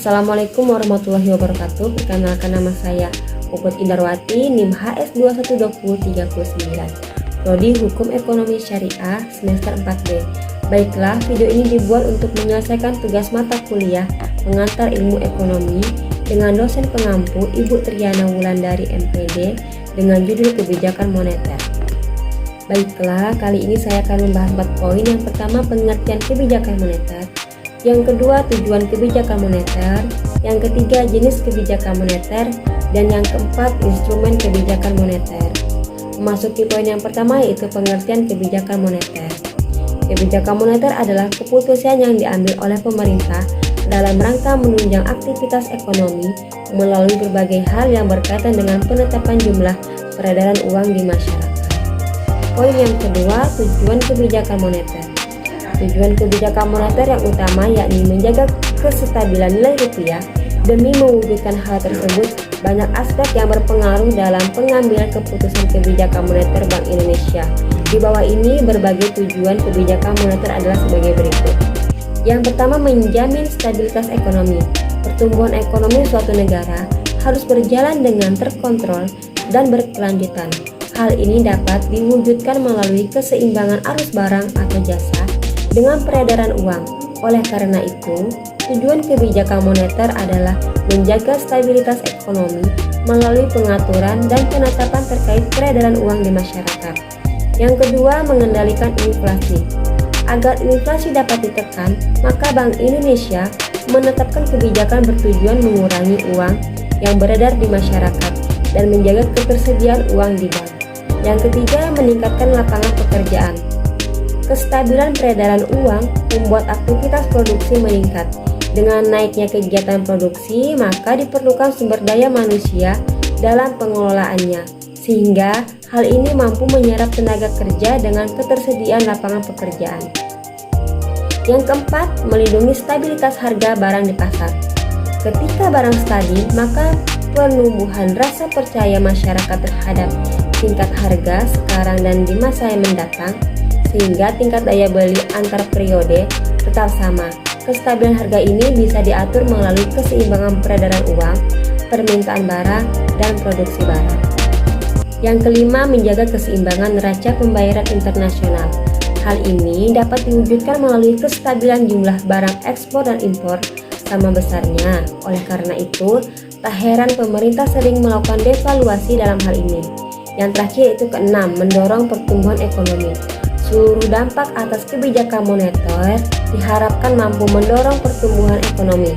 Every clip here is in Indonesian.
Assalamualaikum warahmatullahi wabarakatuh. Perkenalkan, nama saya Puput Indarwati, NIM HS212039, Prodi Hukum Ekonomi Syariah semester 4B. Baiklah, video ini dibuat untuk menyelesaikan tugas mata kuliah Pengantar Ilmu Ekonomi dengan dosen pengampu Ibu Triana Wulandari MPD dengan judul Kebijakan Moneter. Baiklah, kali ini saya akan membahas 4 poin. Yang pertama, pengertian kebijakan moneter. Yang kedua, tujuan kebijakan moneter. Yang ketiga, jenis kebijakan moneter. Dan yang keempat, instrumen kebijakan moneter. Memasuki poin yang pertama, yaitu pengertian kebijakan moneter. Kebijakan moneter adalah keputusan yang diambil oleh pemerintah dalam rangka menunjang aktivitas ekonomi melalui berbagai hal yang berkaitan dengan penetapan jumlah peredaran uang di masyarakat. Poin yang kedua, tujuan kebijakan moneter. Tujuan kebijakan moneter yang utama yakni menjaga kestabilan nilai rupiah. Demi mewujudkan hal tersebut, banyak aspek yang berpengaruh dalam pengambilan keputusan kebijakan moneter Bank Indonesia. Di bawah ini, berbagai tujuan kebijakan moneter adalah sebagai berikut. Yang pertama, menjamin stabilitas ekonomi. Pertumbuhan ekonomi suatu negara harus berjalan dengan terkontrol dan berkelanjutan. Hal ini dapat diwujudkan melalui keseimbangan arus barang atau jasa dengan peredaran uang. Oleh karena itu, tujuan kebijakan moneter adalah menjaga stabilitas ekonomi melalui pengaturan dan penetapan terkait peredaran uang di masyarakat. Yang kedua, mengendalikan inflasi. Agar inflasi dapat ditekan, maka Bank Indonesia menetapkan kebijakan bertujuan mengurangi uang yang beredar di masyarakat dan menjaga ketersediaan uang di bank. Yang ketiga, meningkatkan lapangan pekerjaan. Kestabilan peredaran uang membuat aktivitas produksi meningkat. Dengan naiknya kegiatan produksi, maka diperlukan sumber daya manusia dalam pengelolaannya, sehingga hal ini mampu menyerap tenaga kerja dengan ketersediaan lapangan pekerjaan. Yang keempat, melindungi stabilitas harga barang di pasar. Ketika barang stabil, maka penumbuhan rasa percaya masyarakat terhadap tingkat harga sekarang dan di masa yang mendatang, sehingga tingkat daya beli antar periode tetap sama. Kestabilan harga ini bisa diatur melalui keseimbangan peredaran uang, permintaan barang, dan produksi barang. Yang kelima, menjaga keseimbangan neraca pembayaran internasional. Hal ini dapat diwujudkan melalui kestabilan jumlah barang ekspor dan impor sama besarnya. Oleh karena itu, tak heran pemerintah sering melakukan devaluasi dalam hal ini. Yang terakhir yaitu keenam, mendorong pertumbuhan ekonomi. Seluruh dampak atas kebijakan moneter diharapkan mampu mendorong pertumbuhan ekonomi.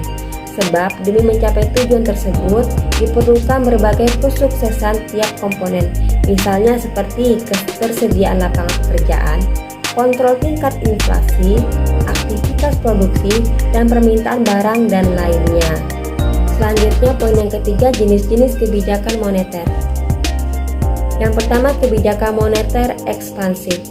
Sebab demi mencapai tujuan tersebut diperlukan berbagai kesuksesan tiap komponen, misalnya seperti ketersediaan lapangan pekerjaan, kontrol tingkat inflasi, aktivitas produksi, dan permintaan barang dan lainnya. Selanjutnya, poin yang ketiga, jenis-jenis kebijakan moneter. Yang pertama, kebijakan moneter ekspansif.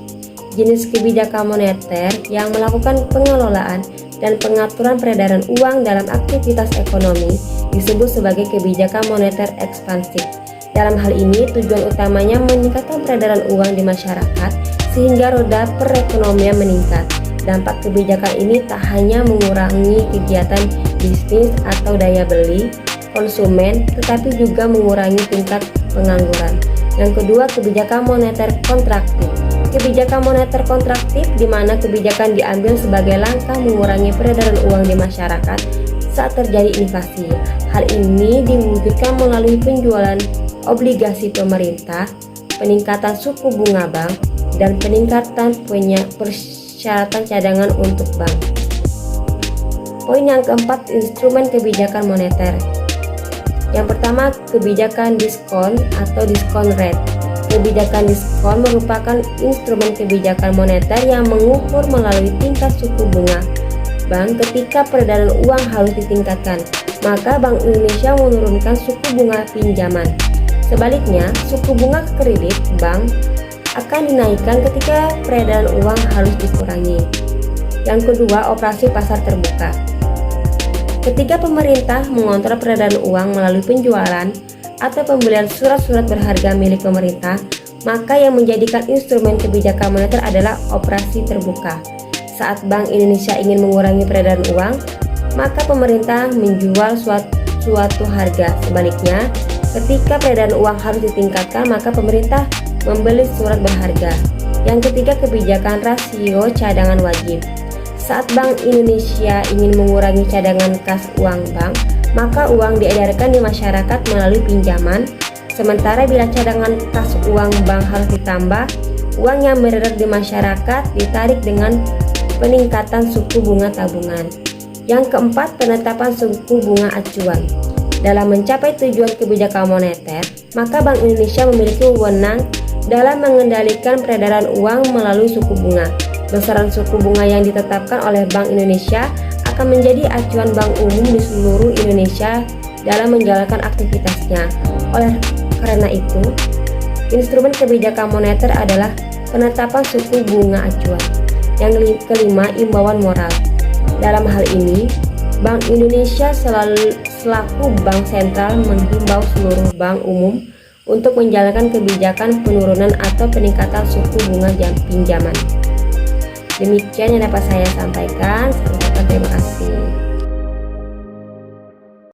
Jenis kebijakan moneter yang melakukan pengelolaan dan pengaturan peredaran uang dalam aktivitas ekonomi disebut sebagai kebijakan moneter ekspansif. Dalam hal ini, tujuan utamanya meningkatkan peredaran uang di masyarakat sehingga roda perekonomian meningkat. Dampak kebijakan ini tak hanya mengurangi kegiatan bisnis atau daya beli konsumen, tetapi juga mengurangi tingkat pengangguran. Yang kedua, kebijakan moneter kontraktif. Kebijakan moneter kontraktif di mana kebijakan diambil sebagai langkah mengurangi peredaran uang di masyarakat saat terjadi inflasi. Hal ini diwujudkan melalui penjualan obligasi pemerintah, peningkatan suku bunga bank, dan peningkatan persyaratan cadangan untuk bank. Poin yang keempat, instrumen kebijakan moneter. Yang pertama, kebijakan diskon atau diskon rate. Kebijakan diskon merupakan instrumen kebijakan moneter yang mengukur melalui tingkat suku bunga bank ketika peredaran uang harus ditingkatkan, maka Bank Indonesia menurunkan suku bunga pinjaman. Sebaliknya, suku bunga kredit bank akan dinaikkan ketika peredaran uang harus dikurangi. Yang kedua, operasi pasar terbuka. Ketika pemerintah mengontrol peredaran uang melalui penjualan atau pembelian surat-surat berharga milik pemerintah, maka yang menjadikan instrumen kebijakan moneter adalah operasi terbuka. Saat Bank Indonesia ingin mengurangi peredaran uang, maka pemerintah menjual suatu harga. Sebaliknya, ketika peredaran uang harus ditingkatkan, maka pemerintah membeli surat berharga. Yang ketiga, kebijakan rasio cadangan wajib. Saat Bank Indonesia ingin mengurangi cadangan kas uang bank, maka uang diedarkan di masyarakat melalui pinjaman. Sementara bila cadangan kas uang bank harus ditambah, uang yang beredar di masyarakat ditarik dengan peningkatan suku bunga tabungan. Yang keempat, penetapan suku bunga acuan. Dalam mencapai tujuan kebijakan moneter, maka Bank Indonesia memiliki wewenang dalam mengendalikan peredaran uang melalui suku bunga. Besaran suku bunga yang ditetapkan oleh Bank Indonesia akan menjadi acuan bank umum di seluruh Indonesia dalam menjalankan aktivitasnya. Oleh karena itu, instrumen kebijakan moneter adalah penetapan suku bunga acuan. Yang kelima, imbauan moral. Dalam hal ini, Bank Indonesia selaku bank sentral menghimbau seluruh bank umum untuk menjalankan kebijakan penurunan atau peningkatan suku bunga pinjaman. Demikian yang dapat saya sampaikan. Terima kasih.